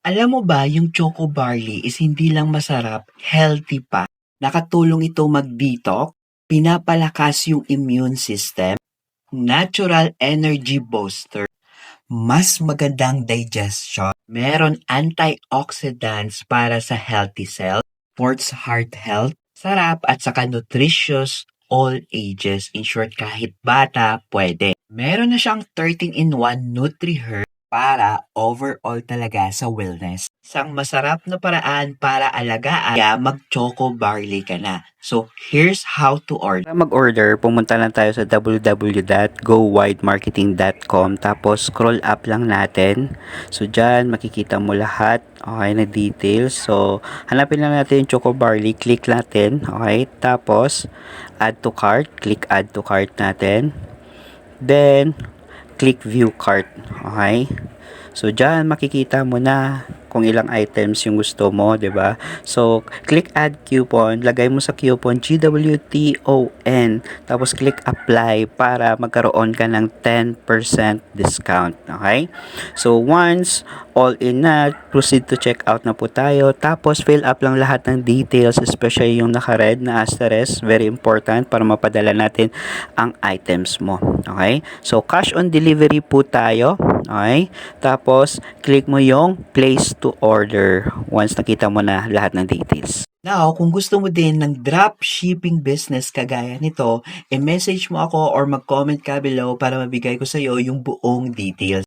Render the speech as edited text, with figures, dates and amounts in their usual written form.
Alam mo ba yung Choco Barley is hindi lang masarap, healthy pa. Nakatulong ito mag-detox, pinapalakas yung immune system, natural energy booster, mas magandang digestion, meron antioxidants para sa healthy cells, supports heart health, sarap at saka nutritious all ages. In short, kahit bata, pwede. Meron na siyang 13-in-1 NutriHeart para overall talaga sa wellness. Isang masarap na paraan para alagaan kaya mag-choco barley ka na. So, here's how to order. Para mag-order, pumunta lang tayo sa www.gowidemarketing.com tapos scroll up lang natin. So, dyan makikita mo lahat, okay, na details. So, hanapin lang natin yung Choco Barley, click natin, okay. Tapos, add to cart, click add to cart natin. Then, click view cart, okay. So, dyan makikita mo na kung ilang items yung gusto mo, 'di ba? So, click add coupon, lagay mo sa coupon GWTON, tapos click apply para magkaroon ka ng 10% discount, okay? So, once all in na, proceed to check out na po tayo. Tapos, fill up lang lahat ng details, especially yung naka-red na asterisk, very important para mapadala natin ang items mo, okay? So, cash on delivery po tayo, okay? Tapos, click mo yung place to order once nakita mo na lahat ng details. Now, kung gusto mo din ng drop shipping business kagaya nito, i-message mo ako or mag-comment ka below para mabigay ko sa iyo yung buong details.